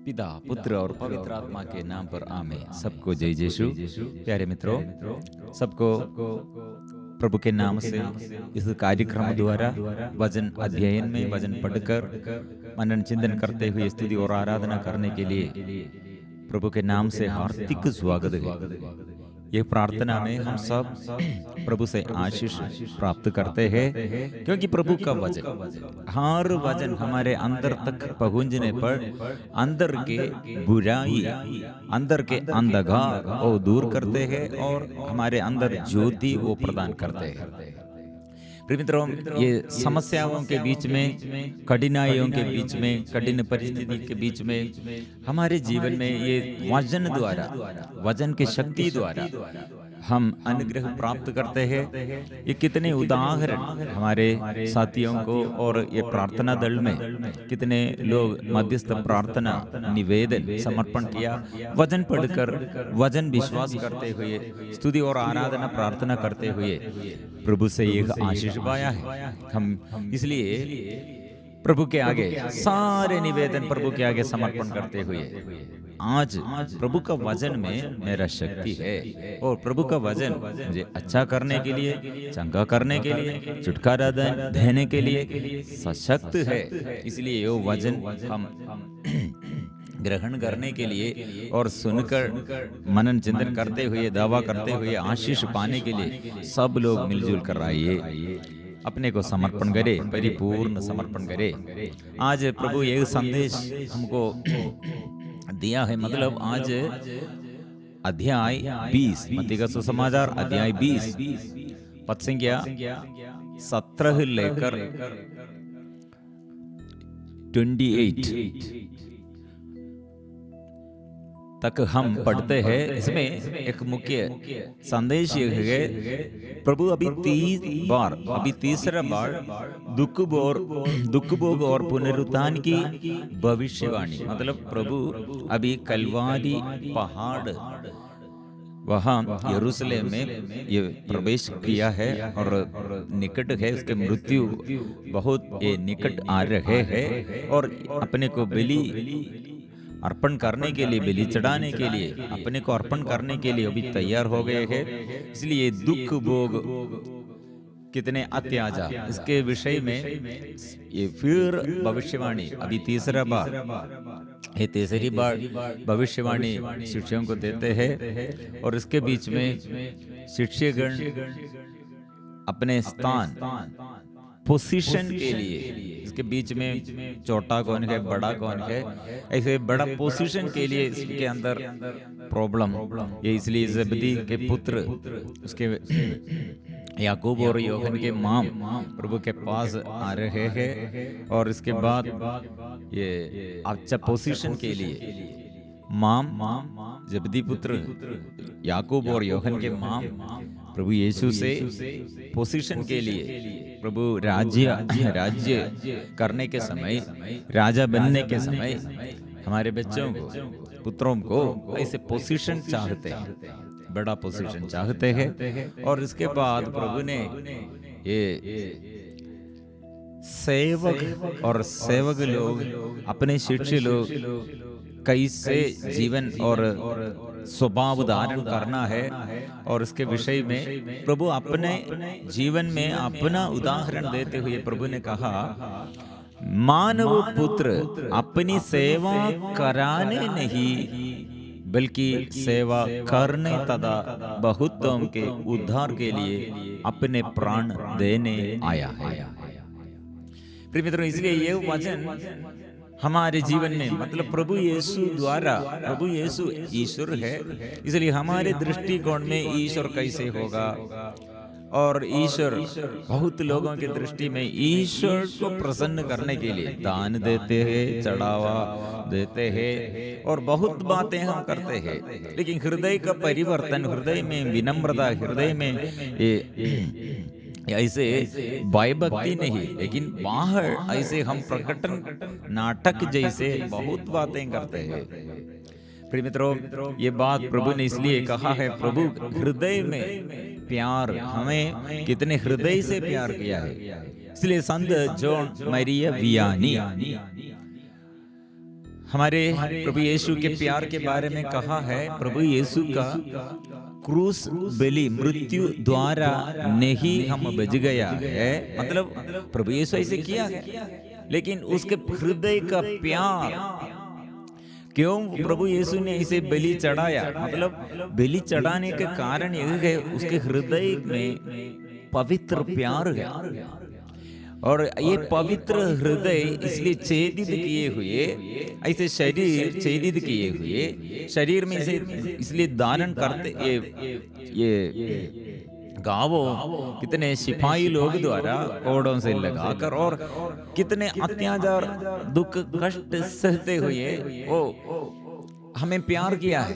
पिता, पुत्र और पवित्र आत्मा के नाम पर आमीन। सबको जय यीशु। प्यारे मित्रों, सबको प्रभु के नाम से इस कार्यक्रम द्वारा वचन अध्ययन में वचन पढ़कर मनन चिंतन करते हुए स्तुति और आराधना करने के लिए प्रभु के नाम से हार्दिक स्वागत है। ये प्रार्थना में हम सब प्रभु से आशीष प्राप्त करते हैं, क्योंकि प्रभु का वचन, हर वचन हमारे अंदर तक पहुंचने पर अंदर के बुराई, अंदर के अंधकार वो दूर करते हैं और हमारे अंदर ज्योति वो प्रदान करते हैं। प्रिय मित्रों, ये समस्याओं के बीच में, कठिनाइयों के बीच में, कठिन परिस्थिति के बीच में हमारे जीवन में ये वचन द्वारा, वचन की शक्ति द्वारा हम अनुग्रह प्राप्त करते हैं। ये कितने उदाहरण हमारे साथियों को, और ये प्रार्थना दल में कितने लोग मध्यस्थ प्रार्थना, निवेदन, समर्पण किया, वचन पढ़कर, वचन विश्वास करते हुए, स्तुति और आराधना प्रार्थना करते हुए प्रभु से एक आशीष पाया है। हम इसलिए प्रभु के आगे सारे निवेदन प्रभु के आगे समर्पण करते हुए, आज प्रभु का वचन में मेरा शक्ति है और प्रभु का वचन मुझे अच्छा करने के लिए, चंगा करने के लिए, छुटकारा देने के लिए सशक्त है। इसलिए ये वचन हम ग्रहण करने के लिए और सुनकर मनन चिंतन करते हुए, दावा करते हुए आशीष पाने के लिए सब लोग मिलजुल कर आइए, अपने को समर्पण करे, परिपूर्ण समर्पण करे। आज प्रभु एक संदेश हमको दिया है, मतलब आज अध्याय 20, मत्ती का सुसमाचार अध्याय 20 पद संख्या 17 लेकर 28 तक हम पढ़ते हैं। इसमें एक मुख्य संदेश ये है, प्रभु अभी तीसरा बार दुख भोग और पुनरुत्थान की भविष्यवाणी, मतलब प्रभु अभी कलवारी पहाड़ वहाँ यरूशलेम में ये प्रवेश किया है और निकट है, उसके मृत्यु बहुत ये निकट आ रहे हैं और अपने को बलि अर्पण करने के लिए, बलि चढ़ाने के लिए, अपने को अर्पण करने के लिए अभी तैयार हो गए हैं। इसलिए दुख भोग कितने अत्याचार, इसके विषय में ये फिर भविष्यवाणी अभी तीसरी बार भविष्यवाणी शिष्यों को देते हैं और इसके बीच में शिष्यगण अपने स्थान, पोजीशन के लिए, इसके बीच में छोटा कौन है, बड़ा कौन है, ऐसे बड़ा पोजीशन के लिए इसके अंदर प्रॉब्लम ये, इसलिए ज़बदी के पुत्र उसके याकूब और यूहन्ना के माम प्रभु के पास आ रहे हैं और इसके बाद ये अच्छा पोजीशन के लिए माम ज़बदी पुत्र याकूब और यूहन्ना के माम प्रभु यीशु से पोजीशन के लिए, प्रभु राज्य करने के समय, राजा बनने के समय हमारे बच्चों को, पुत्रों को ऐसे पोजीशन चाहते हैं, बड़ा पोजीशन चाहते हैं। और इसके बाद प्रभु ने ये सेवक और सेवक लोग, अपने शिष्य लोग कैसे जीवन और स्वभाव धारण करना है, और इसके विषय में प्रभु अपने जीवन में अपना उदाहरण देते हुए प्रभु ने कहा, मानव पुत्र अपनी सेवा कराने नहीं बल्कि सेवा करने तथा बहुतों के उद्धार के लिए अपने प्राण देने आया है। प्रिय मित्रों, इसलिए ये वचन हमारे जीवन में, मतलब प्रभु यीशु द्वारा, प्रभु यीशु ईश्वर है, इसलिए हमारे दृष्टिकोण में ईश्वर कैसे होगा, और ईश्वर बहुत लोगों की दृष्टि में ईश्वर को प्रसन्न करने के लिए दान देते हैं, चढ़ावा देते हैं और बहुत बातें हम करते हैं, लेकिन हृदय का परिवर्तन, हृदय में विनम्रता, हृदय में ऐसे भयभक्ति नहीं, लेकिन बाहर ऐसे हम प्रकटन नाटक जैसे बहुत बातें करते हैं। प्रिय मित्रों, ये बात प्रभु ने इसलिए कहा है, प्रभु हृदय में प्यार, हमें कितने हृदय से प्यार किया है। इसलिए संत जॉन मरिया वियानी हमारे प्रभु यीशु के प्यार के बारे में कहा है, प्रभु यीशु का क्रूस बलि मृत्यु द्वारा नहीं हम बच गया है, मतलब प्रभु यीशु ऐसे किया है, लेकिन उसके हृदय का प्यार, क्यों प्रभु यीशु ने इसे बलि चढ़ाया, मतलब बलि चढ़ाने के कारण यह है उसके हृदय में पवित्र प्यार है। और ये पवित्र हृदय इसलिए छेदित किए हुए, ऐसे शरीर छेदित किए हुए शरीर में इसे इसलिए धारण करते, ये गावों कितने सिपाही लोग द्वारा कोड़ों से लगाकर और कितने अत्याचार दुख कष्ट सहते हुए वो हमें प्यार किया है,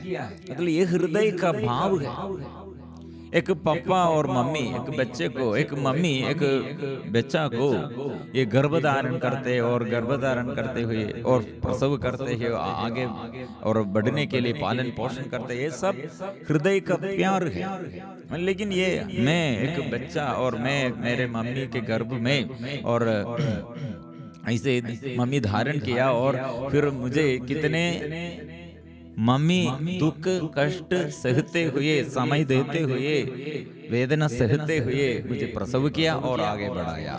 मतलब ये हृदय का भाव है। एक पापा और मम्मी एक बच्चे को, एक मम्मी एक बच्चा को ये गर्भधारण करते और गर्भधारण करते हुए और प्रसव करते हुए आगे और बढ़ने के लिए पालन पोषण करते, ये सब हृदय का प्यार है। लेकिन ये मैं एक बच्चा और मैं मेरे मम्मी के गर्भ में और ऐसे मम्मी धारण किया और फिर मुझे कितने मम्मी दुख कष्ट सहते हुए, समय देते हुए, वेदना सहते हुए मुझे प्रसव किया और आगे बढ़ाया।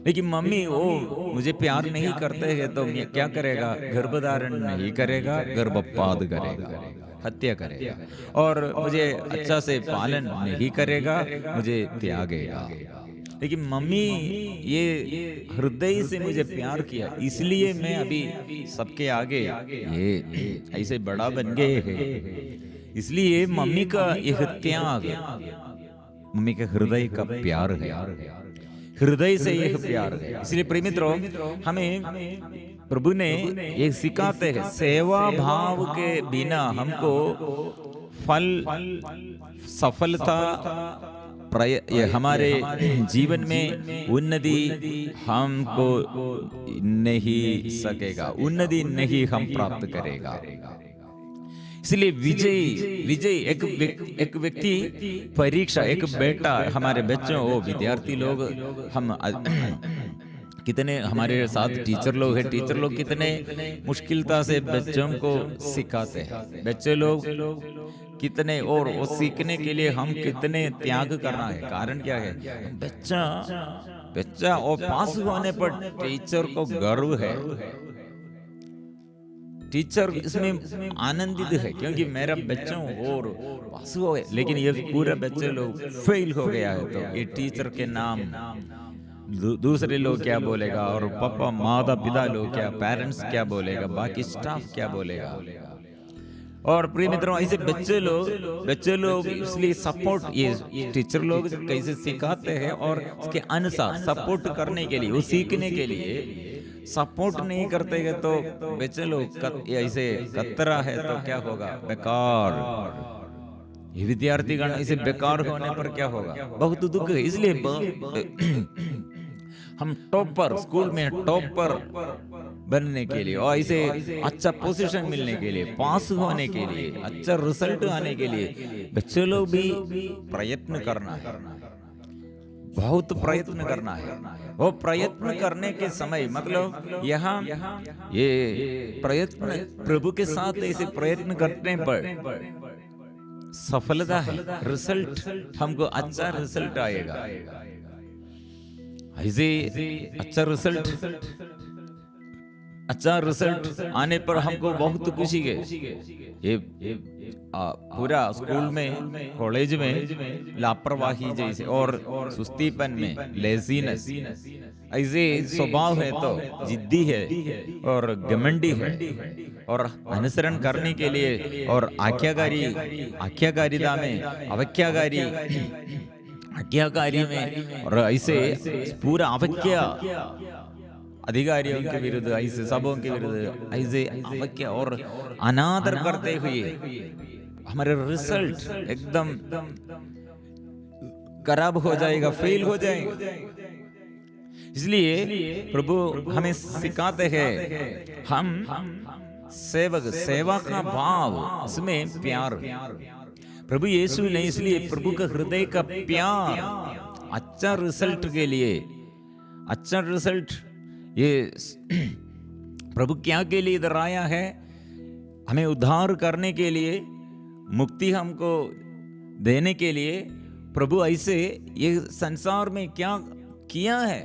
लेकिन मम्मी वो मुझे प्यार नहीं करते हैं तो क्या करेगा, गर्भधारण नहीं करेगा, गर्भपात करेगा, हत्या करेगा और मुझे अच्छा से पालन नहीं करेगा, मुझे त्यागेगा। लेकिन मम्मी ये हृदय से मुझे प्यार किया, इसलिए मैं अभी सबके आगे ये ऐसे बड़ा बन गए हैं। इसलिए मम्मी का यह त्याग मम्मी के हृदय का प्यार है, हृदय से यह प्यार है। इसलिए प्रिय मित्रों, हमें प्रभु ने ये सिखाते हैं, सेवा भाव के बिना हमको फल सफलता ये हमारे जीवन में उन्नति हमको नहीं सकेगा, उन्नति नहीं हम प्राप्त करेगा। इसलिए विजय एक व्यक्ति परीक्षा, एक बेटा, हमारे बच्चों वो विद्यार्थी लोग, हम कितने हमारे साथ टीचर लोग हैं, टीचर लोग कितने मुश्किलता से बच्चों को सिखाते हैं, बच्चे लोग कितने, और वो सीखने के लिए हम कितने त्याग करना है। कारण क्या है, बच्चा और पास होने पर टीचर को गर्व है, टीचर इसमें आनंदित है क्योंकि मेरा बच्चा और पास हो गए। लेकिन ये पूरे बच्चे लोग फेल हो गया है तो ये टीचर के नाम दूसरे लोग क्या बोलेगा, और पापा माता पिता लोग क्या, पेरेंट्स क्या बोलेगा, बाकी स्टाफ क्या बोलेगा। और प्रिय मित्रों, ऐसे बच्चे लोग इसलिए सपोर्ट, ये टीचर लोग कैसे सिखाते हैं और इसके अनुसार सपोर्ट करने के लिए, वो सीखने के लिए सपोर्ट नहीं करते हैं तो बच्चे लोग ऐसे कतरा है तो क्या होगा, बेकार। ये विद्यार्थी गण ऐसे बेकार होने पर क्या होगा, बहुत दुख है। इसलिए हम टॉपर, स्कूल में टॉपर बनने के लिए और ऐसे अच्छा पोजीशन मिलने के लिए, पास होने के लिए, अच्छा रिजल्ट आने के लिए बच्चे लोग भी प्रयत्न करना है, बहुत प्रयत्न करना है। वो प्रयत्न करने के समय, मतलब यहाँ ये प्रयत्न प्रभु के साथ ऐसे प्रयत्न करने पर सफलता है, रिजल्ट हमको अच्छा रिजल्ट आएगा। ऐसे अच्छा रिजल्ट आने पर हमको बहुत खुशी है। ये पूरा स्कूल में, कॉलेज में लापरवाही जैसे और सुस्तीपन में, लेजीनेस, ऐसे स्वभाव है तो जिद्दी है और घमंडी है और अनुसरण करने के लिए और आज्ञाकारिता में, आज्ञाकारी में और ऐसे पूरा अवज्ञा, अधिकारियों के विरुद्ध, ऐसे सबों के विरुद्ध ऐसे अवज्ञा और अनादर करते हुए हमारे रिजल्ट एकदम खराब हो जाएगा, फेल हो जाएगा। इसलिए प्रभु हमें सिखाते हैं, हम सेवक, सेवा का भाव, इसमें प्यार। प्रभु यीशु ने इसलिए प्रभु का हृदय का प्यार, अच्छा रिजल्ट के लिए, अच्छा रिजल्ट ये प्रभु क्या के लिए इधर आया है? हमें उद्धार करने के लिए, मुक्ति हमको देने के लिए प्रभु ऐसे ये संसार में क्या किया है।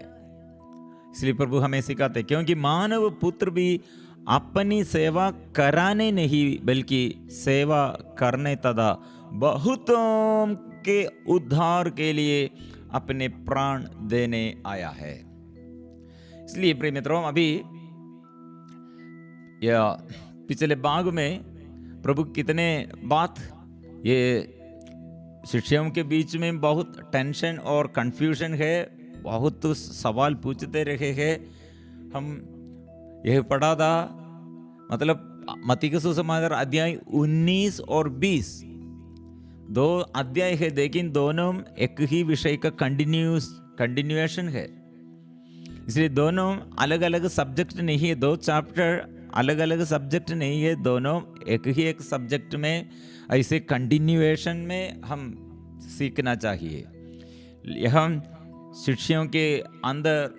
इसलिए प्रभु हमें सिखाते, क्योंकि मानव पुत्र भी अपनी सेवा कराने नहीं बल्कि सेवा करने तथा बहुतों के उद्धार के लिए अपने प्राण देने आया है। इसलिए प्रिय मित्रों, अभी या पिछले भाग में प्रभु कितने बात ये शिष्यों के बीच में बहुत टेंशन और कंफ्यूजन है, बहुत सवाल पूछते रहे हैं। हम यह पढ़ा था, मतलब मत्ती का सुसमाचार अध्याय 19 और 20 दो अध्याय है, लेकिन दोनों एक ही विषय का कंटिन्यूएशन है। इसलिए दोनों अलग अलग सब्जेक्ट नहीं है, दो चैप्टर अलग अलग सब्जेक्ट नहीं है, दोनों एक ही एक सब्जेक्ट में ऐसे कंटिन्यूएशन में हम सीखना चाहिए। यह शिष्यों के अंदर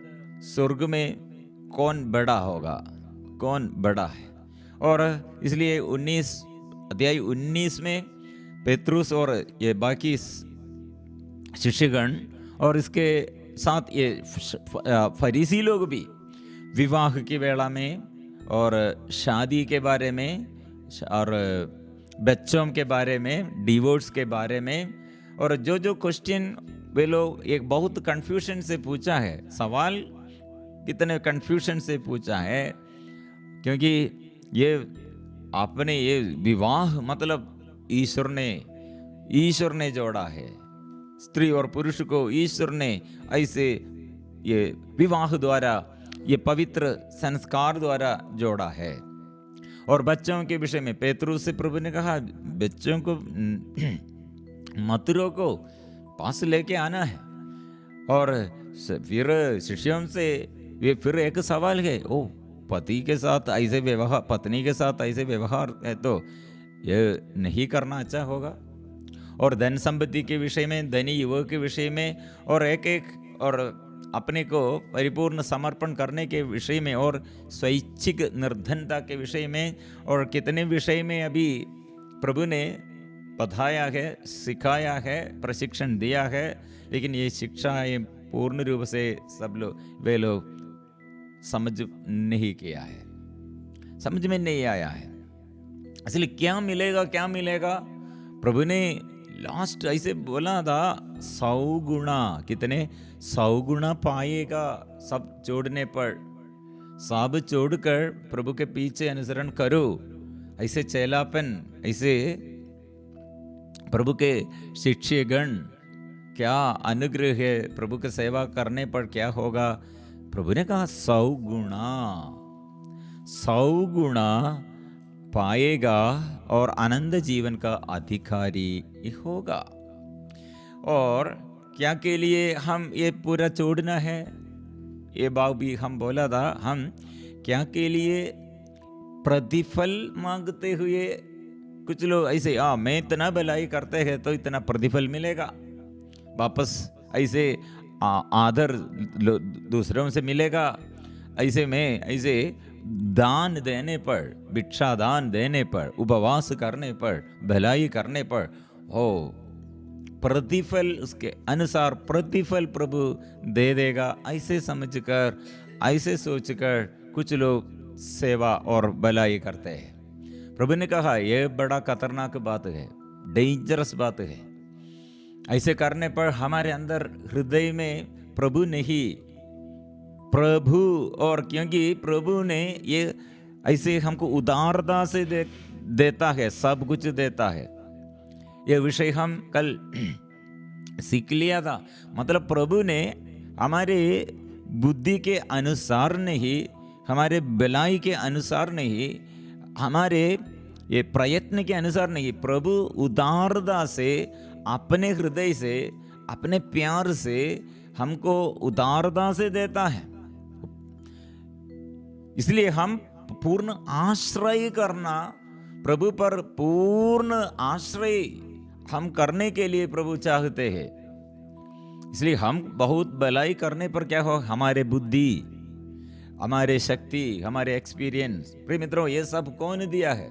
स्वर्ग में कौन बड़ा होगा, कौन बड़ा है। और इसलिए अध्याय 19 में पेत्रुस और ये बाकी शिष्यगण और इसके साथ ये फरीसी लोग भी विवाह की वेला में और शादी के बारे में और बच्चों के बारे में, डिवोर्स के बारे में, और जो क्वेश्चन वे लोग एक बहुत कंफ्यूजन से पूछा है, सवाल कितने कंफ्यूजन से पूछा है, क्योंकि ये आपने ये विवाह मतलब ईश्वर ने जोड़ा है, स्त्री और पुरुष को ईश्वर ने ऐसे ये विवाह द्वारा, ये पवित्र संस्कार द्वारा जोड़ा है। और बच्चों के विषय में पेतरुस से प्रभु ने कहा, बच्चों को मथुरों को पास लेके आना है। और फिर शिष्यों से ये फिर एक सवाल है, ओ पति के साथ ऐसे व्यवहार, पत्नी के साथ ऐसे व्यवहार है तो ये नहीं करना अच्छा होगा। और धन संपत्ति के विषय में, धनी युवक के विषय में, और एक और अपने को परिपूर्ण समर्पण करने के विषय में, और स्वैच्छिक निर्धनता के विषय में, और कितने विषय में अभी प्रभु ने बताया है, सिखाया है, प्रशिक्षण दिया है। लेकिन ये शिक्षाएं पूर्ण रूप से वे लोग समझ नहीं किया है, समझ में नहीं आया है। इसलिए क्या मिलेगा प्रभु ने लास्ट ऐसे बोला था, 100 गुना, कितने 100 गुना पाएगा सब छोड़ने पर। सब छोड़कर प्रभु के पीछे अनुसरण करो, ऐसे चेलापन, ऐसे प्रभु के शिष्यगण, क्या अनुग्रह है प्रभु की सेवा करने पर क्या होगा। प्रभु ने कहा 100 गुना पाएगा और आनंद जीवन का अधिकारी होगा। और क्या के लिए हम ये पूरा छोड़ना है, ये बात भी हम बोला था, हम क्या के लिए प्रतिफल मांगते हुए, कुछ लोग ऐसे मैं इतना भलाई करते हैं तो इतना प्रतिफल मिलेगा, वापस ऐसे आदर दूसरों से मिलेगा, ऐसे में ऐसे दान देने पर, भिक्षा दान देने पर, उपवास करने पर, भलाई करने पर हो प्रतिफल, उसके अनुसार प्रतिफल प्रभु दे देगा, ऐसे समझकर, ऐसे सोचकर कुछ लोग सेवा और भलाई करते हैं। प्रभु ने कहा यह बड़ा खतरनाक बात है, डेंजरस बात है। ऐसे करने पर हमारे अंदर हृदय में प्रभु नहीं, प्रभु, और क्योंकि प्रभु ने ये ऐसे हमको उदारता से देता है, सब कुछ देता है। ये विषय हम कल सीख लिया था। मतलब प्रभु ने हमारे बुद्धि के अनुसार नहीं, हमारे भलाई के अनुसार नहीं, हमारे ये प्रयत्न के अनुसार नहीं, प्रभु उदारता से, अपने हृदय से, अपने प्यार से हमको उदारता से देता है। इसलिए हम पूर्ण आश्रय करना, प्रभु पर पूर्ण आश्रय हम करने के लिए प्रभु चाहते हैं। इसलिए हम बहुत भलाई करने पर क्या हो, हमारे बुद्धि, हमारे शक्ति, हमारे एक्सपीरियंस, प्रिय मित्रों, ये सब कौन दिया है?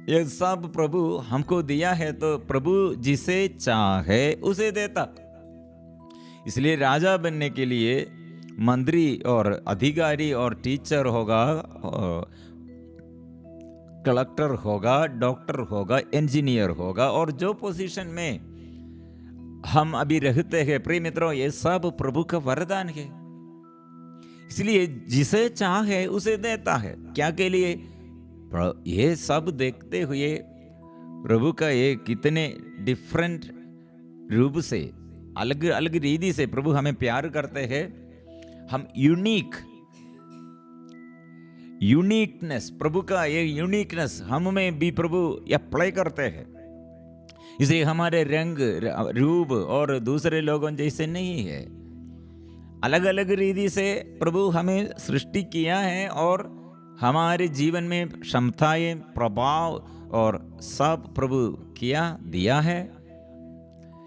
ये सब प्रभु हमको दिया है। तो प्रभु जिसे चाहे उसे देता। इसलिए राजा बनने के लिए मंत्री और अधिकारी और टीचर होगा, कलेक्टर होगा, डॉक्टर होगा, इंजीनियर होगा, और जो पोजीशन में हम अभी रहते हैं, प्रिय मित्रों, ये सब प्रभु का वरदान है। इसलिए जिसे चाहे उसे देता है। क्या के लिए? ये सब देखते हुए प्रभु का ये कितने डिफरेंट रूप से, अलग अलग रीति से प्रभु हमें प्यार करते हैं। हम यूनिकनेस, प्रभु का ये यूनिकनेस हम में भी प्रभु अप्लाई करते हैं। इसे हमारे रंग रूप और दूसरे लोगों जैसे नहीं है। अलग अलग रीति से प्रभु हमें सृष्टि किया है और हमारे जीवन में क्षमताएं, प्रभाव और सब प्रभु दिया है,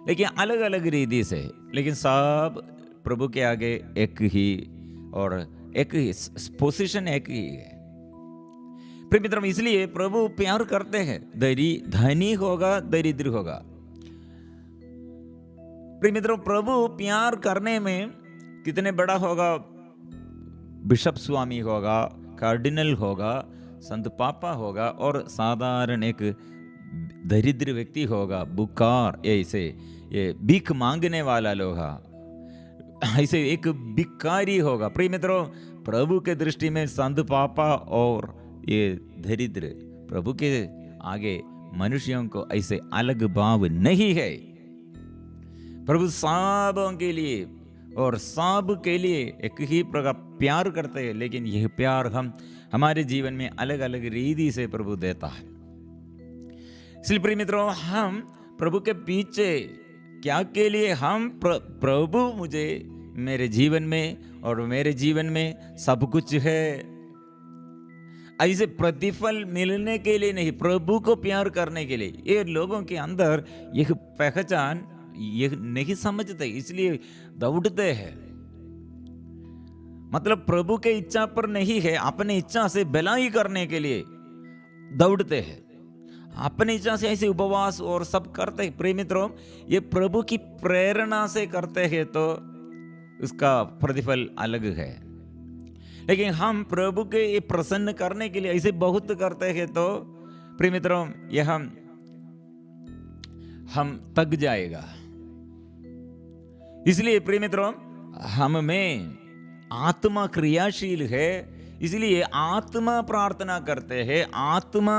लेकिन अलग अलग रीति से, लेकिन सब प्रभु के आगे एक ही, और एक ही पोजीशन एक ही है। प्रिय मित्रों, इसलिए प्रभु प्यार करते हैं। धनी होगा, दरिद्र होगा। प्रिय मित्रों, प्रभु प्यार करने में कितने बड़ा होगा, बिशप स्वामी होगा, कार्डिनल होगा, संत पापा होगा, और साधारण एक दरिद्र व्यक्ति होगा, बुकार, ऐसे ये भीख मांगने वाला लोग, ऐसे एक भिखारी होगा। प्रिय मित्रों, प्रभु के दृष्टि में संत पापा और ये दरिद्र प्रभु के आगे मनुष्यों को ऐसे अलग भाव नहीं है। प्रभु सबों के लिए और सब के लिए एक ही प्रकार प्यार करते हैं, लेकिन यह प्यार हमारे जीवन में अलग अलग रीति से प्रभु देता है। इसलिए प्रिय मित्रों, हम प्रभु के पीछे क्या के लिए? हम प्रभु मुझे मेरे जीवन में और मेरे जीवन में सब कुछ है, ऐसे प्रतिफल मिलने के लिए नहीं, प्रभु को प्यार करने के लिए। ये लोगों के अंदर यह पहचान ये नहीं समझते, इसलिए दौड़ते हैं। मतलब प्रभु के इच्छा पर नहीं है, अपने इच्छा से भलाई करने के लिए दौड़ते हैं। अपनी इच्छा से ऐसे उपवास और सब करते हैं। प्रिय मित्रों, ये प्रभु की प्रेरणा से करते हैं तो उसका प्रतिफल अलग है। लेकिन हम प्रभु के ये प्रसन्न करने के लिए ऐसे बहुत करते हैं तो प्रिय मित्रों, ये हम थक जाएगा। इसलिए प्रिय मित्रों, हम में आत्मा क्रियाशील है, इसलिए आत्मा प्रार्थना करते हैं। आत्मा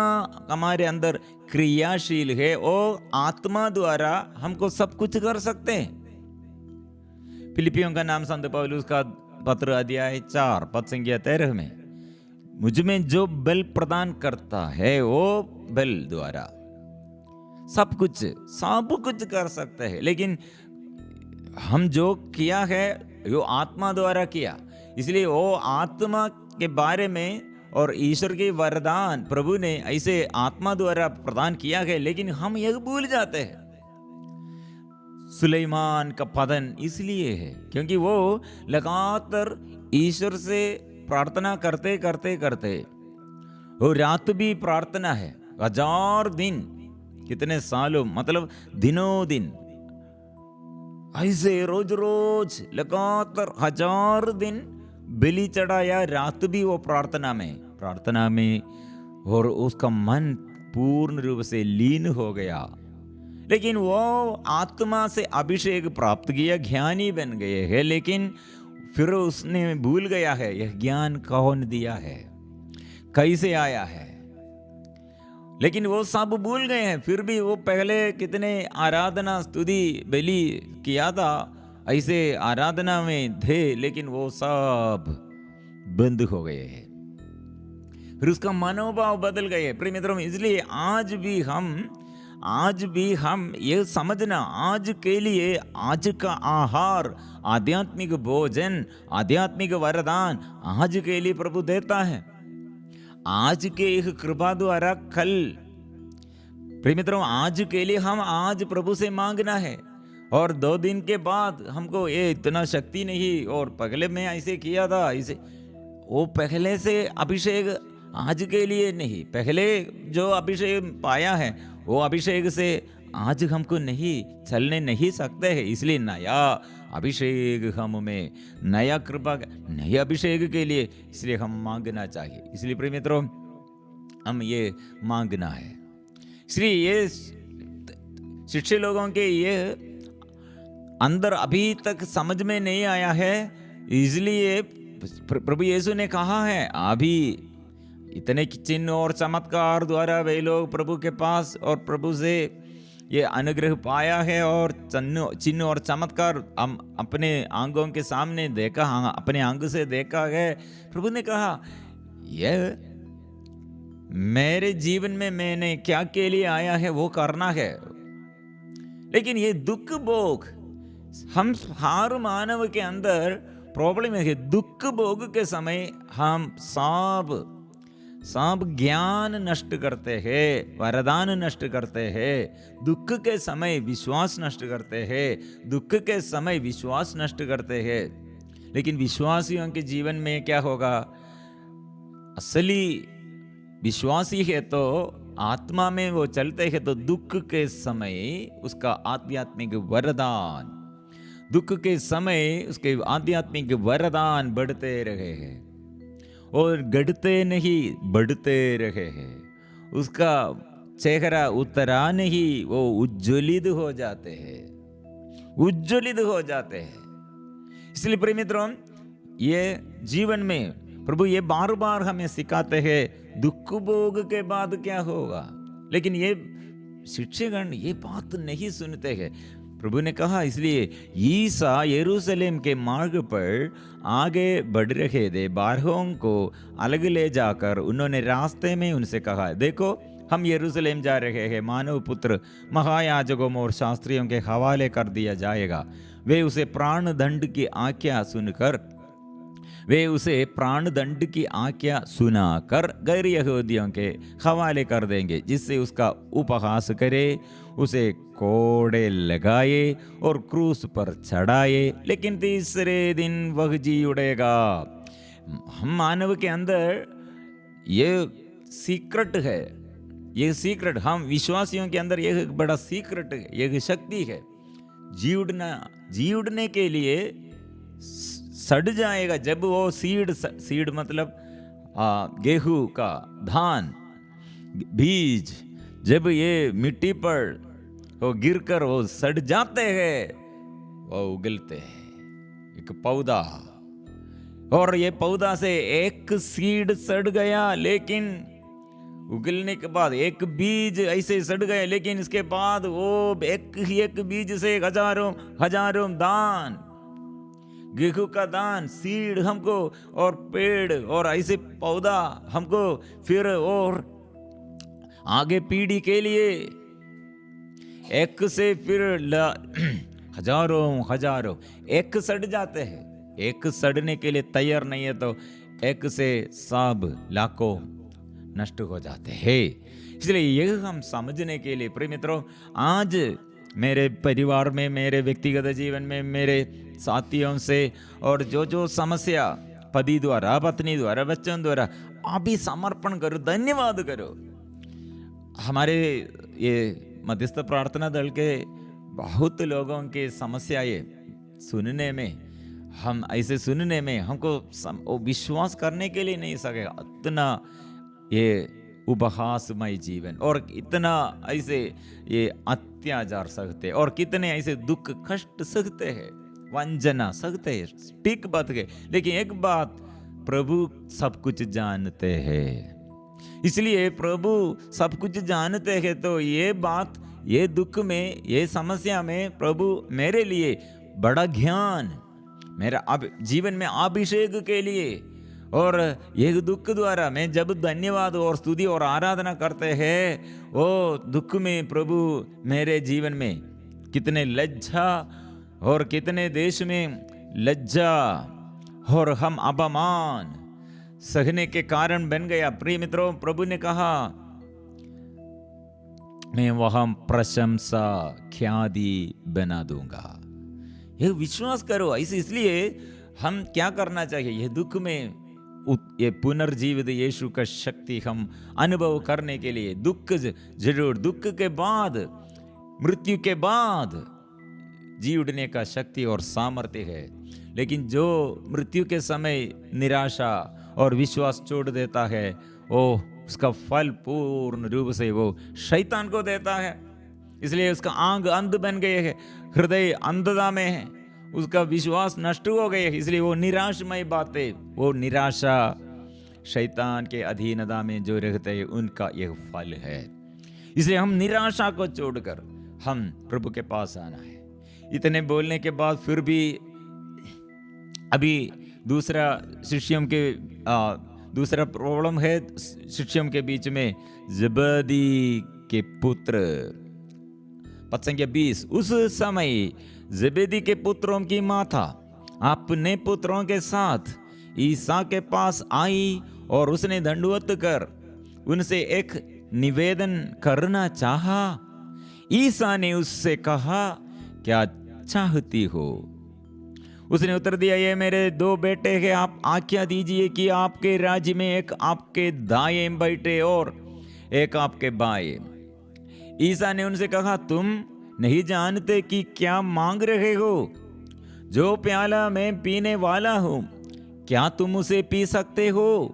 हमारे अंदर क्रियाशील है और आत्मा द्वारा हमको सब कुछ कर सकते हैं। फिलिपियों का नाम संत पौलुस का पत्र अध्याय 4 पद संख्या 13 में, मुझ में जो बल प्रदान करता है वो बल द्वारा सब कुछ कर सकते हैं। लेकिन हम जो किया है वो आत्मा द्वारा किया, इसलिए वो आत्मा के बारे में और ईश्वर के वरदान प्रभु ने ऐसे आत्मा द्वारा प्रदान किया है, लेकिन हम यह भूल जाते हैं। सुलेमान का पतन इसलिए है क्योंकि वो लगातार ईश्वर से प्रार्थना करते करते वो रात भी प्रार्थना है, 1000 दिन, कितने सालों, मतलब दिनों दिन ऐसे रोज रोज लगातार 1000 दिन बलि चढ़ाया, रात भी वो प्रार्थना में, और उसका मन पूर्ण रूप से लीन हो गया। लेकिन वो आत्मा से अभिषेक प्राप्त किया, ज्ञानी बन गए हैं, लेकिन फिर उसने भूल गया है यह ज्ञान कौन दिया है, कैसे आया है, लेकिन वो सब भूल गए हैं। फिर भी वो पहले कितने आराधना स्तुति बलि किया था, ऐसे आराधना में थे, लेकिन वो सब बंद हो गए हैं, फिर उसका मनोभाव बदल गए। प्रिय मित्रों, इसलिए आज भी हम ये समझना, आज के लिए आज का आहार, आध्यात्मिक भोजन, आध्यात्मिक वरदान आज के लिए प्रभु देता है। आज के एक कृपा द्वारा कल, प्रिय मित्रों, आज के लिए हम आज प्रभु से मांगना है, और 2 दिन के बाद हमको ये इतना शक्ति नहीं, और पहले मैं ऐसे किया था इसे, वो पहले से अभिषेक आज के लिए नहीं, पहले जो अभिषेक पाया है वो अभिषेक से आज हमको नहीं चलने नहीं सकते हैं। इसलिए नया अभिषेक हम में, नया कृपा, नए अभिषेक के लिए इसलिए हम मांगना चाहिए। इसलिए प्रिय मित्रों, हम ये मांगना है। इसलिए ये शिक्षित लोगों के ये अंदर अभी तक समझ में नहीं आया है, इसलिए प्रभु यीशु ने कहा है, अभी इतने चिन्ह और चमत्कार द्वारा वे लोग प्रभु के पास और प्रभु से ये अनुग्रह पाया है, और चिन्ह और चमत्कार हम अपने आंगों के सामने देखा, अपने आंग से देखा है। प्रभु ने कहा, यह मेरे जीवन में मैंने क्या के लिए आया है वो करना है। लेकिन ये दुख भोग, हम हर मानव के अंदर प्रॉब्लम है, दुख भोग के समय हम सब ज्ञान नष्ट करते हैं, वरदान नष्ट करते हैं, दुख के समय विश्वास नष्ट करते हैं, दुख के समय विश्वास नष्ट करते हैं। लेकिन विश्वासियों के जीवन में क्या होगा? असली विश्वासी है तो आत्मा में वो चलते हैं, तो दुख के समय उसका आध्यात्मिक वरदान, दुख के समय उसके आध्यात्मिक वरदान बढ़ते रहे हैं और घटते नहीं, बढ़ते रहे हैं। उसका चेहरा उतरा नहीं, वो उज्ज्वलित हो जाते हैं, उज्ज्वलित हो जाते हैं। इसलिए प्रिय मित्रों, ये जीवन में प्रभु ये बार बार हमें सिखाते हैं, दुख भोग के बाद क्या होगा। लेकिन ये शिक्षकगण ये बात नहीं सुनते हैं। प्रभु ने कहा, इसलिए ईसा यरूशलेम के मार्ग पर आगे बढ़ रहे थे। 12 को अलग ले जाकर उन्होंने रास्ते में उनसे कहा, देखो हम यरूशलेम जा रहे हैं, मानव पुत्र महायाजकों और शास्त्रियों के हवाले कर दिया जाएगा। वे उसे प्राण दंड की आज्ञा सुनाकर गैर यहूदियों के हवाले कर देंगे, जिससे उसका उपहास करे, उसे कोड़े लगाए और क्रूस पर चढ़ाए, लेकिन तीसरे दिन वह जी उड़ेगा। हम मानव के अंदर ये सीक्रेट है, ये सीक्रेट हम विश्वासियों के अंदर ये बड़ा सीक्रेट है, ये शक्ति है। जी उड़ने के लिए सड़ जाएगा जब वो सीड मतलब गेहूं का धान बीज, जब ये मिट्टी पर वो गिरकर वो सड़ जाते हैं, वो उगलते हैं एक पौधा, और ये पौधा से एक सीड सड़ गया, लेकिन उगलने के बाद एक बीज ऐसे सड़ गए, लेकिन इसके बाद वो एक बीज से हजारों दान, गेहूं का दान, सीड हमको, और पेड़ और ऐसे पौधा हमको फिर और आगे पीढ़ी के लिए एक से फिर हजारों एक सड़ जाते हैं। एक सड़ने के लिए तैयार नहीं है तो एक से सब लाखों नष्ट हो जाते हैं। इसलिए यह हम समझने के लिए प्रिय मित्रों, आज मेरे परिवार में, मेरे व्यक्तिगत जीवन में, मेरे साथियों से, और जो समस्या पति द्वारा, पत्नी द्वारा, बच्चों द्वारा, आप भी समर्पण करो, धन्यवाद करो। हमारे ये मध्यस्थ प्रार्थना दल के बहुत लोगों की समस्याएं सुनने में, हम ऐसे सुनने में हमको विश्वास करने के लिए नहीं सकेगा, इतना ये उपहासमय जीवन, और इतना ऐसे ये अत्याचार सहते, और कितने ऐसे दुख कष्ट सहते हैं, वंजना सहते हैं, ठीक बात है। लेकिन एक बात, प्रभु सब कुछ जानते हैं। इसलिए प्रभु सब कुछ जानते हैं, तो ये बात, ये दुख में, ये समस्या में प्रभु मेरे लिए बड़ा ज्ञान, मेरा जीवन में अभिषेक के लिए, और ये दुख द्वारा मैं जब धन्यवाद और स्तुति और आराधना करते हैं, वो दुख में प्रभु मेरे जीवन में कितने लज्जा, और कितने देश में लज्जा और हम अपमान सहने के कारण बन गया। प्रिय मित्रों, प्रभु ने कहा, मैं वहां प्रशंसा ख्याति बना दूंगा। यह विश्वास करो। ऐसे इसलिए हम क्या करना चाहिए, यह दुख में ये पुनर्जीवित यीशु का शक्ति हम अनुभव करने के लिए दुख जरूर, दुख के बाद, मृत्यु के बाद जी उठने का शक्ति और सामर्थ्य है। लेकिन जो मृत्यु के समय निराशा और विश्वास छोड़ देता है, वो उसका फल पूर्ण रूप से वो शैतान को देता है। इसलिए उसका आंग अंध बन गए है, हृदय अंधता में है, उसका विश्वास नष्ट हो गए है। इसलिए वो निराशमय बातें, वो निराशा शैतान के अधीनता में जो रहते हैं उनका यह फल है। इसलिए हम निराशा को छोड़कर हम प्रभु के पास आना है। इतने बोलने के बाद फिर भी अभी दूसरा प्रॉब्लम है शिष्यों के बीच में। जबदी के पुत्र, पद संख्या 20, उस समय जबेदी के पुत्रों की माता अपने पुत्रों के साथ ईसा के पास आई और उसने दंडवत कर उनसे एक निवेदन करना चाहा। ईसा ने उससे कहा, क्या चाहती हो? उसने उत्तर दिया, ये मेरे 2 बेटे हैं, आप आज्ञा दीजिए कि आपके राज्य में एक आपके दाएं बैठे और एक आपके बाएं। ईसा ने उनसे कहा, तुम नहीं जानते कि क्या मांग रहे हो? जो प्याला मैं पीने वाला हूं, क्या तुम उसे पी सकते हो?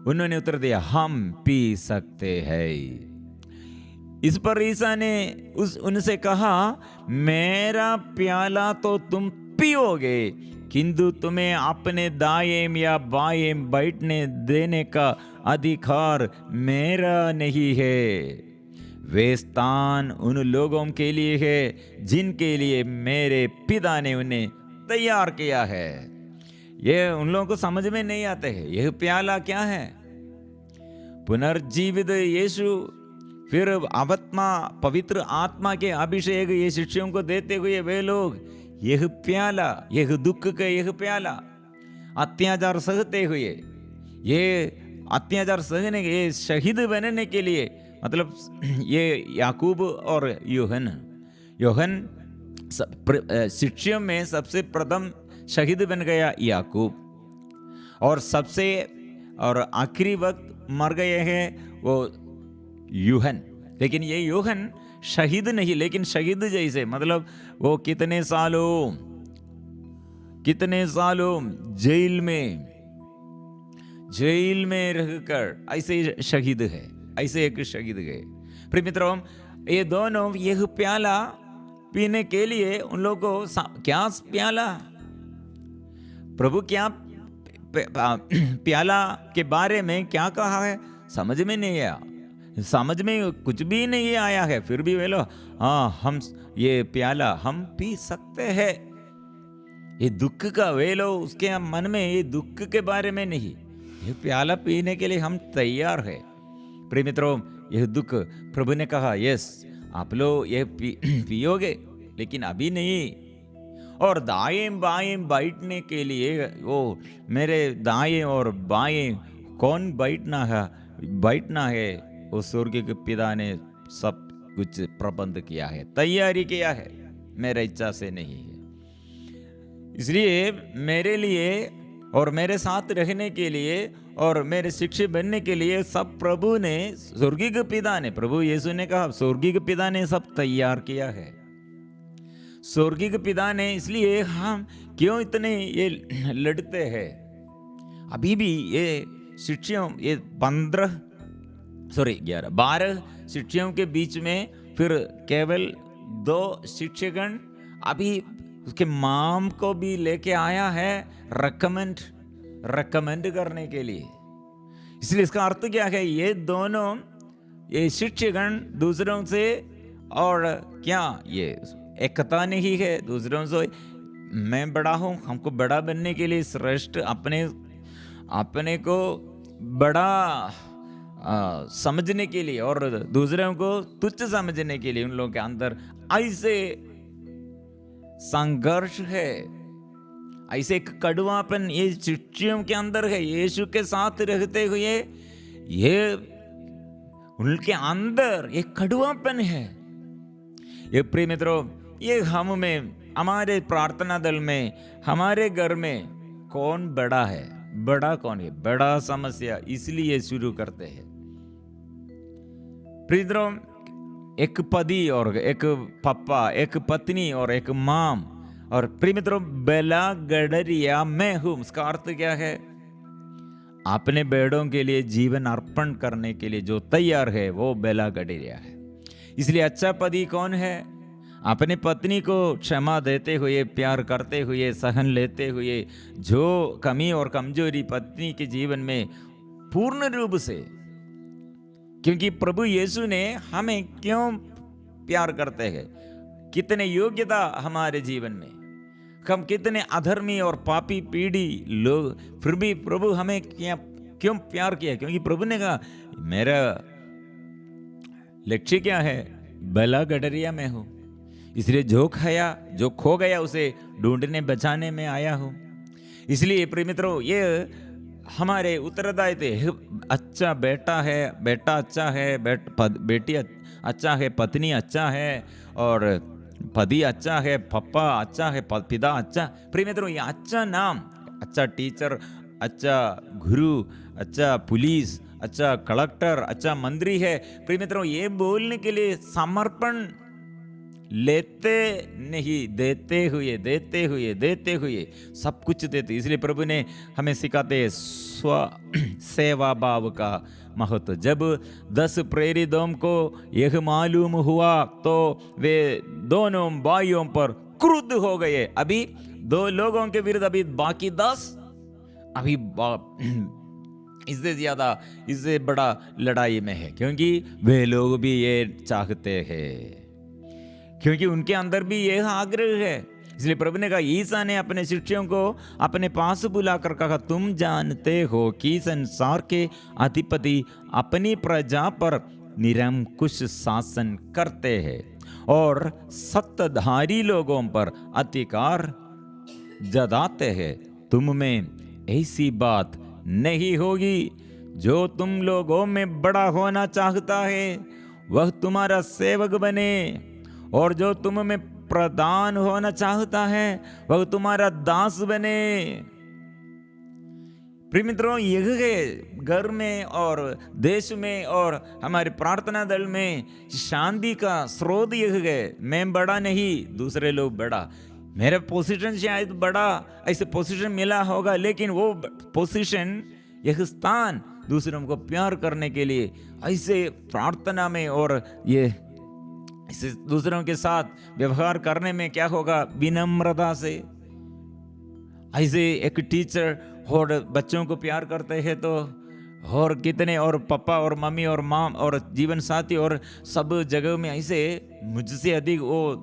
उन्होंने उत्तर दिया, हम पी सकते हैं। इस पर ईसा ने उनसे कहा, मेरा प्याला तो तुम पियोगे, किंतु तुम्हें अपने दाएं या बाएं बैठने देने का अधिकार मेरा नहीं है। वे स्थान उन लोगों के लिए है जिनके लिए मेरे पिता ने उन्हें तैयार किया है। यह उन लोगों को समझ में नहीं आते है। यह प्याला क्या है? पुनर्जीवित यीशु, फिर आत्मा, पवित्र आत्मा के अभिषेक ये शिष्यों को देते हुए वे लोग यह प्याला, यह दुख का यह प्याला, अत्याचार सहते हुए, ये अत्याचार सहने के, ये शहीद बनने के लिए, मतलब ये याकूब और यूहन शिष्यों में सबसे प्रथम शहीद बन गया याकूब, और आखिरी वक्त मर गए हैं वो यूहन। लेकिन ये यूहन शहीद नहीं, लेकिन शहीद जैसे, मतलब वो कितने सालों जेल में रहकर ऐसे शहीद है, ऐसे एक शहीद गए। प्रिय मित्रों, ये दोनों यह प्याला पीने के लिए उन लोगों को क्या प्याला, प्रभु क्या प्याला के बारे में क्या कहा है समझ में नहीं आया, समझ में कुछ भी नहीं आया है। फिर भी वे लोग, हाँ हम ये प्याला हम पी सकते हैं। ये दुख का, वे लोग उसके मन में ये दुख के बारे में नहीं, ये प्याला पीने के लिए हम तैयार है। प्रिय मित्रों, यह दुख प्रभु ने कहा, यस आप लोग ये पियोगे, लेकिन अभी नहीं। और दाएं बाएं बैठने के लिए वो मेरे दाएं और बाएं कौन बैठना है, वो स्वर्ग के पिता ने सब कुछ प्रबंध किया है, तैयारी किया है, मेरे इच्छा से नहीं है। इसलिए मेरे लिए और मेरे साथ रहने के लिए और मेरे शिक्षक बनने के लिए सब प्रभु ने, स्वर्गीय पिता ने, प्रभु यीशु ने कहा स्वर्गीय पिता ने सब तैयार किया है। स्वर्गीय पिता ने, इसलिए हम क्यों इतने ये लड़ते हैं? अभी भी ये शिष्यों, ये 12 शिष्यों के बीच में फिर केवल 2 शिक्षकगण, अभी उसके माम को भी लेके आया है रकमेंड करने के लिए। इसलिए इसका अर्थ क्या है? ये दोनों, ये शिक्षकगण दूसरों से, और क्या ये एकता नहीं है दूसरों से? मैं बड़ा हूं, हमको बड़ा बनने के लिए श्रेष्ठ, अपने को बड़ा समझने के लिए और दूसरों को तुच्छ समझने के लिए उन लोगों के अंदर ऐसे संघर्ष है, ऐसे एक कड़वापन ये शिष्यों के अंदर है। यीशु के साथ रहते हुए ये उनके अंदर एक कड़वापन है। ये प्रिय मित्रों, ये हम में, हमारे प्रार्थना दल में, हमारे घर में कौन बड़ा है, बड़ा कौन है, बड़ा समस्या इसलिए शुरू करते हैं। प्रिय मित्रों, एक पति और एक पापा, एक पत्नी और एक माम, और प्रिय मित्रों बेला गडरिया मैं हूं, इसका अर्थ क्या है? अपने बेड़ों के लिए जीवन अर्पण करने के लिए जो तैयार है वो बेला गडरिया है। इसलिए अच्छा पति कौन है? अपने पत्नी को क्षमा देते हुए, प्यार करते हुए, सहन लेते हुए, जो कमी और कमजोरी पत्नी के जीवन में पूर्ण रूप से, क्योंकि प्रभु यीशु ने हमें क्यों प्यार करते हैं, कितने योग्यता हमारे जीवन में, हम कितने अधर्मी और पापी पीढ़ी लोग, फिर भी प्रभु हमें क्यों प्यार किया? क्योंकि प्रभु ने कहा मेरा लक्ष्य क्या है? बेला गडरिया में हूं, इसलिए जो खो गया उसे ढूंढने बचाने में आया हूं। इसलिए प्रिय मित्रों, ये हमारे उत्तरदायित्व, अच्छा बेटा है, बेटा अच्छा है, बेटी अच्छा है, पत्नी अच्छा है, और पति अच्छा है, पप्पा अच्छा है, पिता अच्छा। प्रिय मित्रों, ये अच्छा नाम, अच्छा टीचर, अच्छा गुरु, अच्छा पुलिस, अच्छा कलेक्टर, अच्छा मंत्री है। प्रिय मित्रों, ये बोलने के लिए समर्पण लेते नहीं, देते हुए सब कुछ देते। इसलिए प्रभु ने हमें सिखाते स्व सेवा भाव का महत्व। जब 10 प्रेरितों को यह मालूम हुआ तो वे दोनों भाइयों पर क्रुद्ध हो गए। अभी 2 लोगों के विरुद्ध अभी बाकी 10, अभी इससे ज्यादा, इससे बड़ा लड़ाई में है, क्योंकि वे लोग भी ये चाहते हैं, क्योंकि उनके अंदर भी यह आग्रह है। इसलिए प्रभु ने कहा, ईसा ने अपने शिष्यों को अपने पास बुलाकर कहा, तुम जानते हो कि संसार के अधिपति अपनी प्रजा पर निरंकुश शासन करते हैं और सत्ताधारी लोगों पर अधिकार जताते हैं। तुम में ऐसी बात नहीं होगी। जो तुम लोगों में बड़ा होना चाहता है वह तुम्हारा सेवक बने, और जो तुम में प्रधान होना चाहता है वह तुम्हारा दास बने। प्रिय मित्रों, यह है घर में और देश में और हमारे प्रार्थना दल में शांति का स्रोत। यह है, मैं बड़ा नहीं, दूसरे लोग बड़ा, मेरा पोजीशन शायद बड़ा, ऐसे पोजीशन मिला होगा, लेकिन वो पोजीशन, यह स्थान दूसरों को प्यार करने के लिए, ऐसे प्रार्थना में और ये इसे दूसरों के साथ व्यवहार करने में क्या होगा? विनम्रता से। ऐसे एक टीचर और बच्चों को प्यार करते हैं तो, और कितने, और पापा और मम्मी और माँ और जीवन साथी और सब जगह में ऐसे मुझसे अधिक वो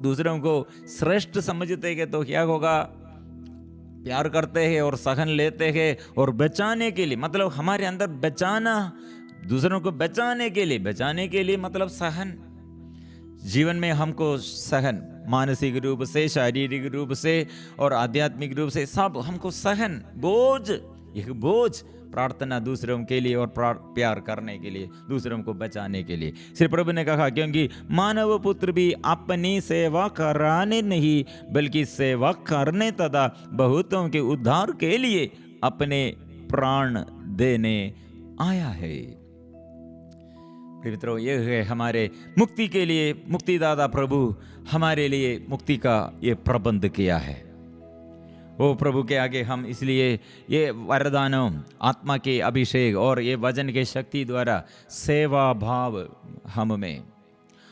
दूसरों को श्रेष्ठ समझते हैं, तो क्या होगा? प्यार करते हैं और सहन लेते हैं और बचाने के लिए, मतलब हमारे अंदर बचाना, दूसरों को बचाने के लिए मतलब सहन। जीवन में हमको सहन, मानसिक रूप से, शारीरिक रूप से और आध्यात्मिक रूप से, सब हमको सहन, बोझ, यह बोझ प्रार्थना दूसरों के लिए और प्यार करने के लिए, दूसरों को बचाने के लिए। श्री प्रभु ने कहा, क्योंकि मानव पुत्र भी अपनी सेवा कराने नहीं बल्कि सेवा करने तथा बहुतों के उद्धार के लिए अपने प्राण देने आया है। मित्रों, यह है हमारे मुक्ति के लिए, मुक्तिदाता प्रभु हमारे लिए मुक्ति का ये प्रबंध किया है। वो प्रभु के आगे हम इसलिए ये वरदानों, आत्मा के अभिषेक और ये वचन के शक्ति द्वारा सेवा भाव हम में,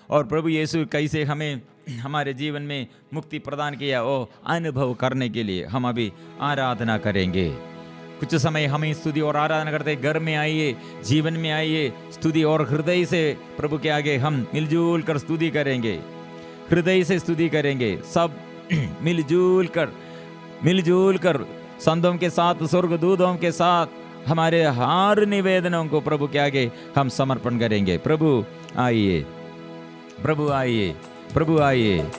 और प्रभु यीशु कैसे हमें हमारे जीवन में मुक्ति प्रदान किया वो अनुभव करने के लिए हम अभी आराधना करेंगे। कुछ समय हमें स्तुति और आराधना करते, घर में आइए, जीवन में आइए, स्तुति और हृदय से प्रभु के आगे हम मिलजुल कर स्तुति करेंगे, हृदय से स्तुति करेंगे, सब मिलजुल कर संतों के साथ, स्वर्गदूतों के साथ हमारे हर निवेदनों को प्रभु के आगे हम समर्पण करेंगे। प्रभु आइए, प्रभु आइए, प्रभु आइए।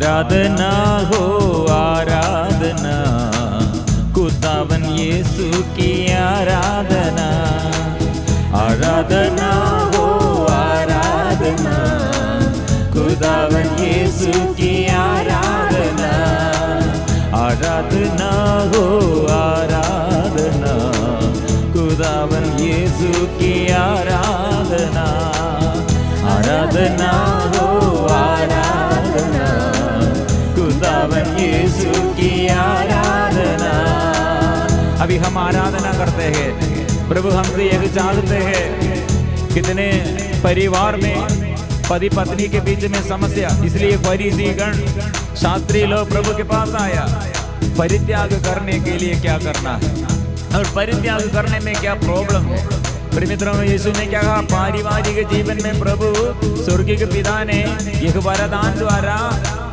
आराधना हो आराधना, खुदावन यीशु की आराधना। आराधना हो आराधना, खुदावन यीशु की आराधना। आराधना हो आराधना, खुदावन यीशु की आराधना। आराधना हो आराधना, खुदावन यीशु की आराधना। अभी हम आराधना करते हैं, प्रभु हमसे यह चाहते हैं। कितने परिवार में पति पत्नी के बीच में समस्या, इसलिए फरीसी गण शास्त्री लोग प्रभु के पास आया, परित्याग करने के लिए क्या करना है और परित्याग करने में क्या प्रॉब्लम है। मित्रों में यीशु ने क्या कहा, पारिवारिक जीवन में प्रभु स्वर्गीय पिता ने एक वरदान द्वारा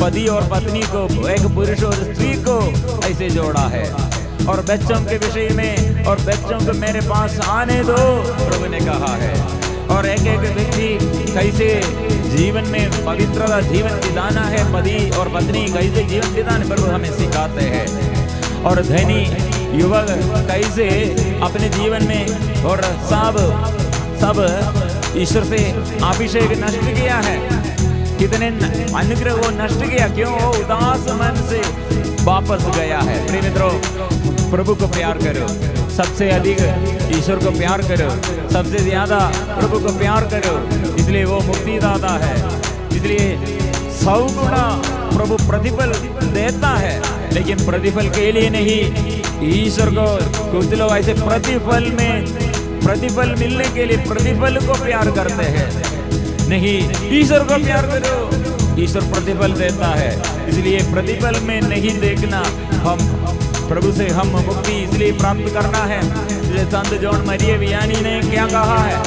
पति और पत्नी को, एक पुरुष और स्त्री को ऐसे जोड़ा है। और बच्चों के विषय में, और बच्चों को मेरे पास आने दो, प्रभु ने कहा है। और एक एक व्यक्ति कैसे जीवन में पवित्रता जीवन बिताना है, पति और पत्नी कैसे जीवन बिताने प्रभु हमें सिखाते हैं। और धनी युवक कैसे अपने जीवन में, और सब ईश्वर से अभिषेक नष्ट किया है, कितने अनुग्रह को नष्ट किया, क्यों वो उदास मन से वापस गया है। प्रिय मित्रों, प्रभु को प्यार करो, सबसे अधिक ईश्वर को प्यार करो, सबसे ज्यादा प्रभु को प्यार करो, इसलिए वो मुक्तिदाता है। इसलिए 100 गुना प्रभु प्रतिफल देता है, लेकिन प्रतिफल के लिए नहीं। ईश्वर को कुछ लोग ऐसे प्रतिफल मिलने के लिए प्रतिफल को प्यार करते हैं। नहीं, ईश्वर को प्यार करो, ईश्वर प्रतिफल देता है। इसलिए प्रतिफल में नहीं देखना, हम प्रभु से हम मुक्ति इसलिए प्राप्त करना है। जैसे संत जॉन मरिया वियानी ने क्या कहा है,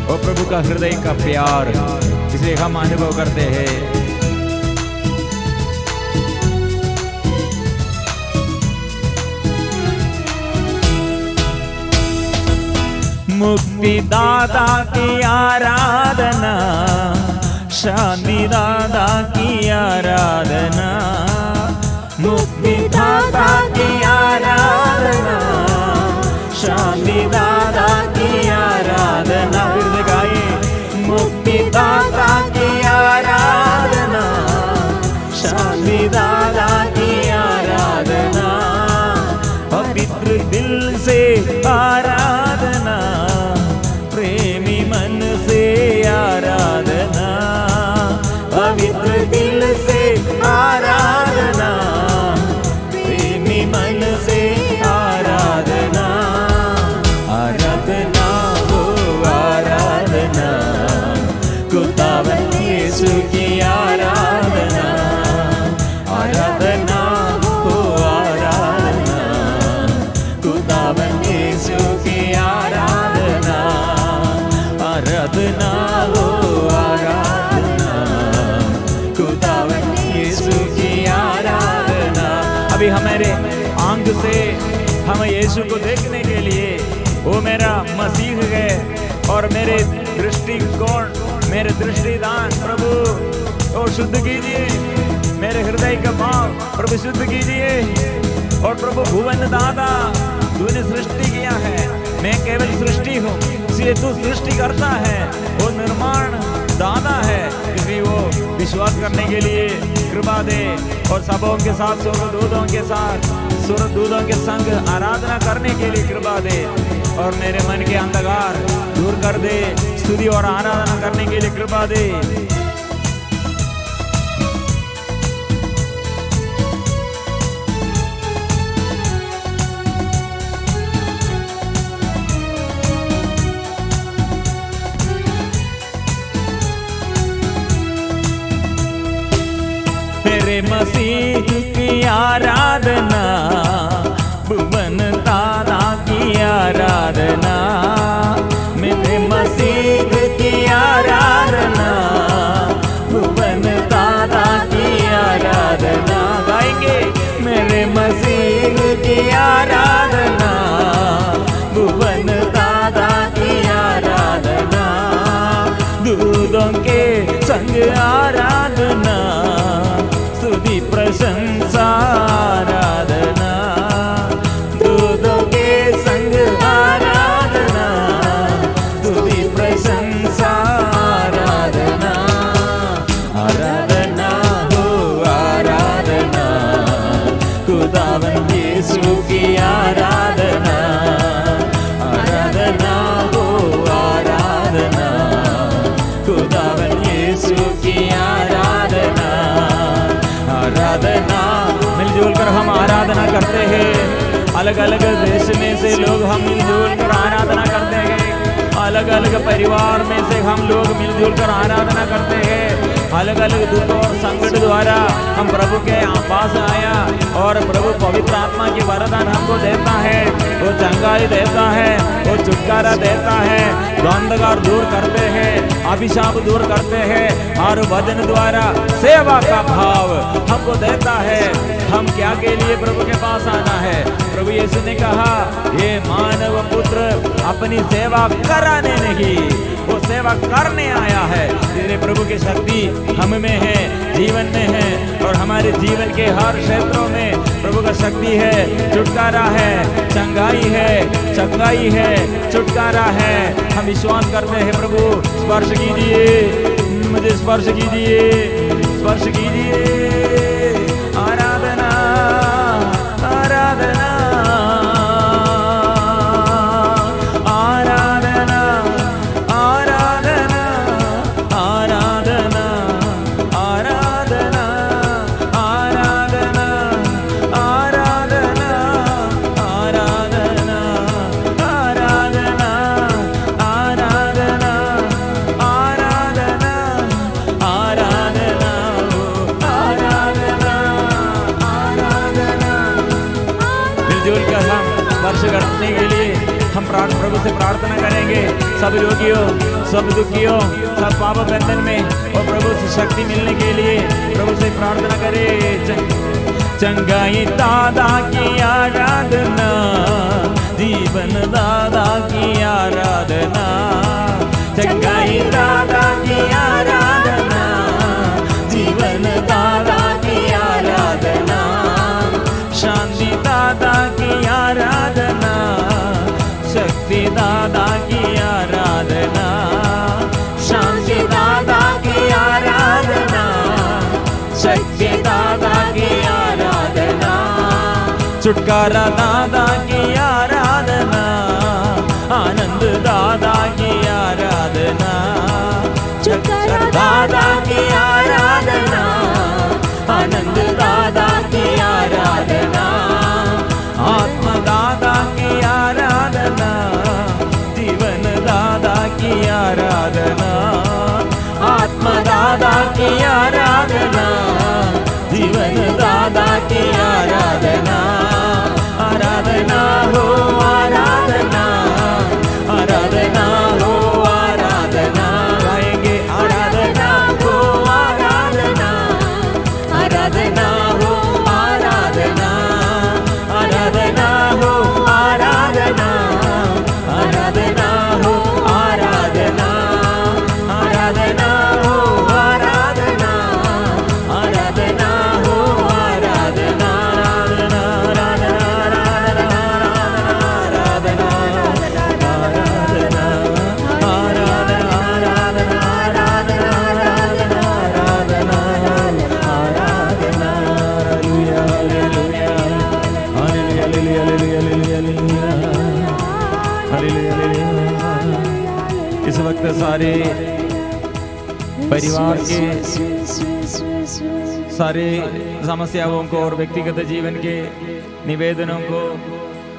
वो प्रभु का हृदय का प्यार, इसे हम अनुभव करते हैं। मुक्तिदाता की आराधना, शांति दाता की आराधना। मुक्तिदाता की आराधना, शांति दाता की आराधना। फिर से गाइए, मुक्तिदाता की आराधना, शांति दाता की आराधना। पवित्र दिल से आराधना, प्रेमी मन से आराधना। पवित्र दिल से आराधना, प्रेमी मन से आराधना। आराधना हो आराधना, खुदावन यीशु की आराधना। आराधना हो आराधना, खुदावन यीशु की आराधना। आराधना हो आराधना, खुदावन यीशु की आराधना। अभी हमारे आंख से हम यीशु को देखने के लिए, वो मेरा मसीह है, और मेरे दृष्टिकोण, मेरे दृष्टिदान प्रभु वो शुद्ध कीजिए, मेरे हृदय का भाव प्रभु शुद्ध कीजिए। और प्रभु भुवन दाता, तूने सृष्टि किया है, मैं केवल सृष्टि हूँ, इसलिए तू सृष्टि करता है, वो निर्माण दाता है। इसलिए वो विश्वास करने के लिए कृपा दे, और सबों के साथ स्वर्गदूतों के साथ स्वर्गदूतों के संग आराधना करने के लिए कृपा दे, और मेरे मन के अंधकार दूर कर दे, स्तुति और आराधना करने के लिए कृपा दे। मेरे मसीह की आराधना, भुवन दाता की आराधना। मेरे मसीह की आराधना, भुवन दाता की आराधना। गाएंगे, मेरे मसीह की आराधना, भुवन दाता की आराधना। दूधों के संग आराधना, यीशु की आराधना, आराधना हो आराधना, खुदावन यीशु की आराधना, आराधना। मिलजुल कर हम आराधना करते हैं। अलग अलग देश में से लोग हम मिलजुल कर आराधना करते हैं। अलग अलग परिवार में से हम लोग मिलजुल कर आराधना करते हैं। अलग अलग दुख और संकट द्वारा हम प्रभु के पास आया और प्रभु पवित्र आत्मा की वरदान हमको देता है। वो चंगाई देता है, वो छुटकारा देता है, द्वंद्वकार दूर करते हैं, अभिशाप दूर करते हैं और वचन द्वारा सेवा का भाव हमको देता है। हम क्या के लिए प्रभु के पास आना है? प्रभु यीशु ने कहा, ये मानव पुत्र अपनी सेवा कराने नहीं, वो सेवा करने आया है। इसलिए प्रभु की शक्ति हम में है, जीवन में है और हमारे जीवन के हर क्षेत्रों में प्रभु का शक्ति है, छुटकारा है, चंगाई है, चंगाई है, छुटकारा है। हम विश्वास करते हैं। प्रभु स्पर्श कीजिए, मुझे स्पर्श कीजिए, स्पर्श कीजिए। आराधना, आराधना, आराधना, आराधना, आराधना, आराधना, आराधना, आराधना, आराधना, आराधना, आराधना, आराधना, आराधना, आराधना। मिलजुल कर हम वर्ष करने के लिए हम प्रभु से प्रार्थना करेंगे। सब रोगियों, सब दुखियों, सब पाप बंधन में और प्रभु से शक्ति मिलने के लिए प्रभु से प्रार्थना करें। चंगाई दादा की आराधना, जीवन दादा की आराधना, चंगाई दादा की आराधना, जीवन दादा की आराधना, शांति दादा की आराधना, शक्ति दादा की आराधना, शांति दादा की आराधना, शक्ति दादा की आराधना, छुटकारा दादा की आराधना, आनंद दादा की आराधना, छुटकारा दादा की आराधना, आनंद दादा की आराधना, आत्मा दादा की आराधना, जीवन दादा की आराधना, आत्मा दादा की आराधना, जीवन दादा की आराधना, आराधना हो आराधना, आराधना हो आराधना, गाएंगे आराधना हो आराधना, आराधना हो आराधना, आराधना हो आराधना, आराधना हो आराधना, आराधना हो आराधना, आराधना हो आराधना, इस वक्त सारे परिवार के सारे समस्याओं को और व्यक्तिगत जीवन के निवेदनों को,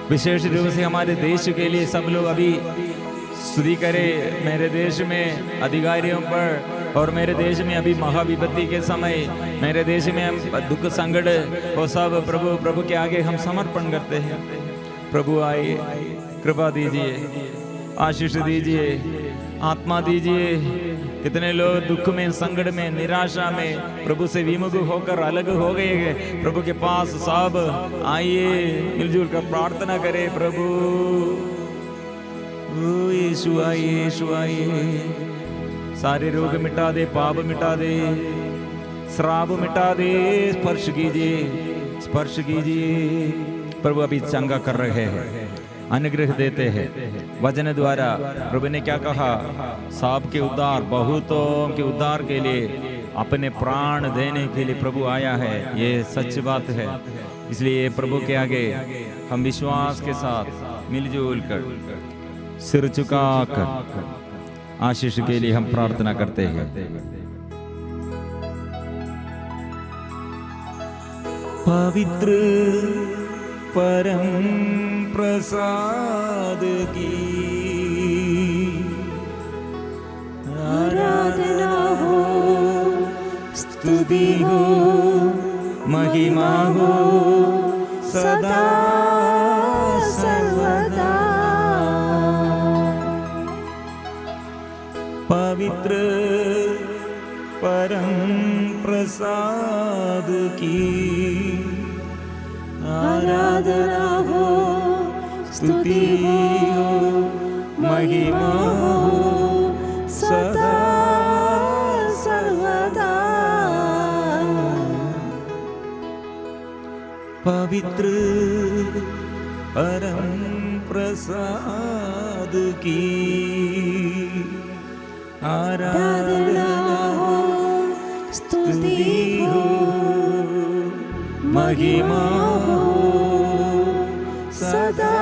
विशेष रूप से हमारे देश के लिए सब लोग अभी स्तुति करें। मेरे देश में अधिकारियों पर और मेरे देश में अभी महाविपत्ति के समय, मेरे देश में दुख संकट वो सब प्रभु के आगे हम समर्पण करते हैं। प्रभु आइए, कृपा दीजिए, आशीष दीजिए, आत्मा दीजिए। कितने लोग दुख में, संकट में, निराशा में प्रभु से विमुख होकर अलग हो गए हैं। प्रभु के पास सब आइए, मिलजुल कर प्रार्थना करें। प्रभु यीशु आइए, यीशु आइए, सारे रोग मिटा दे, पाप मिटा दे, श्राप मिटा दे। स्पर्श कीजिए, स्पर्श कीजिए। प्रभु अभी चंगा कर रहे हैं, अनुग्रह देते हैं वचन द्वारा। प्रभु ने क्या कहा? सब के उद्धार, बहुतों के उद्धार के लिए अपने प्राण देने के लिए प्रभु आया है। ये सच बात है, इसलिए प्रभु के आगे हम विश्वास के साथ मिलजुल कर सिर झुकाकर आशीष के लिए हम प्रार्थना करते हैं। पवित्र परम प्रसाद की आराधना हो, स्तुति हो, महिमा हो सदा सर्वदा। पवित्र परम प्रसाद की आराधना हो, स्तुति हो, महिमा हो सदा सर्वदा। पवित्र परम प्रसाद की आराधना हो, स्तुति हो, महिमा हो सदा